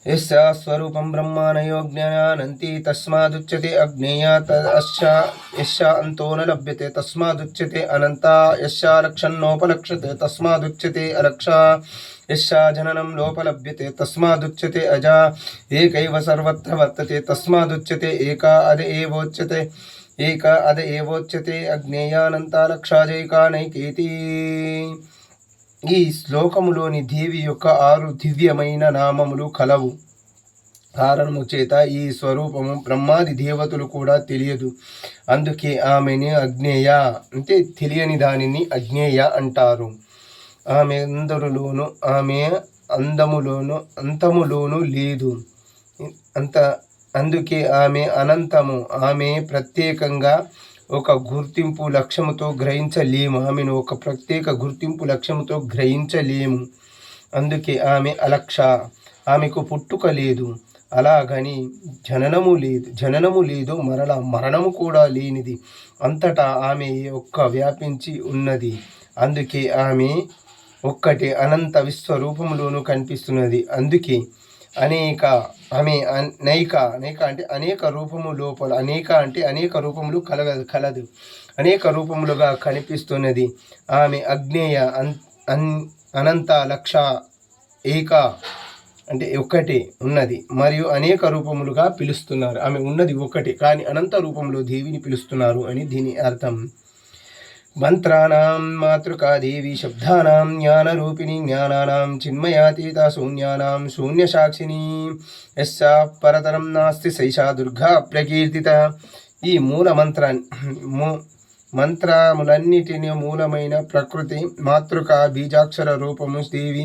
यस्या स्वरूपं ब्रह्माणयो ज्ञानानन्ति तस्मादुच्यते अज्ञेया यस्या अन्तो न लभ्यते तस्मादुच्यते अनन्ता यस्या लक्षणोपलक्ष्यते तस्मादुच्यते अलक्षा यस्या जननं लोपलभ्यते तस्मादुच्यते अजा एकैव सर्वत्र वर्तते तस्मादुच्यते एका अद एवोच्यते अज्ञेयानन्ता लक्षाजैका नैकेति। ఈ శ్లోకములోని దేవి యొక్క 6 దివ్యమైన నామములు కలవు. కారణము చేత ఈ స్వరూపము బ్రహ్మాది దేవతలు కూడా తెలియదు. అందుకే ఆమెని అజ్ఞేయ అంటే తెలియని దానిని అజ్ఞేయ అంటారు. ఆమె అంతములోను లేదు. అందుకే ఆమె అనంతము. ఆమె ప్రత్యేకంగా ఒక గుర్తింపు లక్ష్యముతో గ్రహించలేము. ఆమెను ఒక ప్రత్యేక గుర్తింపు లక్ష్యముతో గ్రహించలేము. అందుకే ఆమె అలక్ష. ఆమెకు పుట్టుక లేదు, అలాగని జననము లేదు, మరణము కూడా లేనిది. అంతటా ఆమె వ్యాపించి ఉన్నది. అందుకే ఆమె ఒక్కటే అనంత విశ్వరూపంలోనూ కనిపిస్తున్నది. అందుకే నైక అంటే అనేక రూపము లోపల, అనేక అంటే అనేక రూపములు కలదు, అనేక రూపములుగా కనిపిస్తున్నది. ఆమె అజ్ఞేయ, అనంత, లక్ష, ఏక అంటే ఒక్కటే ఉన్నది మరియు అనేక రూపములుగా పిలుస్తున్నారు. ఆమె ఉన్నది ఒకటే కానీ అనంత రూపంలో దేవిని పిలుస్తున్నారు అని దీని అర్థం. మంత్రాణం మాతృకా దేవి, శబ్దానాం జ్ఞానరూపిణి, జ్ఞానానాం చిన్మయాతీత, శూన్యానాం శూన్యసాక్షిణి, యస్యా పరతరం నాస్తి సైషా దుర్గా ప్రకీర్తిత. ఈ మంత్రములన్నిటిని మూలమైన ప్రకృతి మాతృక బీజాక్షర రూపము దేవి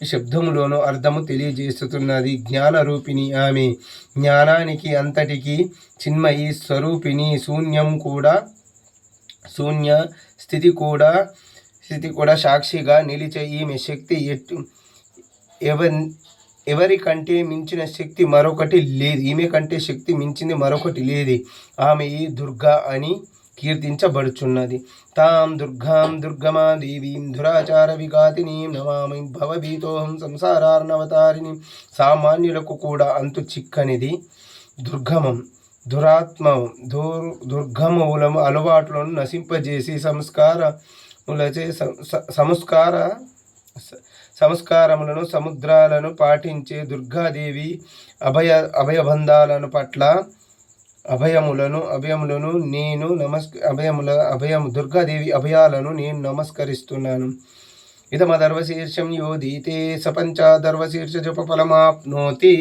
ఈ శబ్దములోనూ అర్థము తెలియజేస్తున్నది. జ్ఞానరూపిణి ఆమె, జ్ఞానానికి అంతటికి చిన్మయి స్వరూపిణి, శూన్య స్థితి కూడా సాక్షిగా నిలిచే ఈమె శక్తి ఎవరికంటే మించిన శక్తి మరొకటి లేదు. ఈమె కంటే శక్తి మించింది మరొకటి లేదు. ఆమె ఈ దుర్గా అని కీర్తించబడుచున్నది. తాం దుర్గాం దుర్గమా దేవీం దురాచార విఘాతినీం నమామి భవభీతోహం సంసారార్ణవతారిణి. సామాన్యులకు కూడా అంతు చిక్కనిది దుర్గమం, దుర్గమములము అలవాట్లను నశింపజేసి సంస్కారములను సముద్రాలను పాటించే దుర్గాదేవి దుర్గాదేవి అభయాలను నేను నమస్కరిస్తున్నాను. ఇదమదర్వశీర్షం యోదీతే సపంచాదర్వశీర్ష జపఫలమాప్నోతి.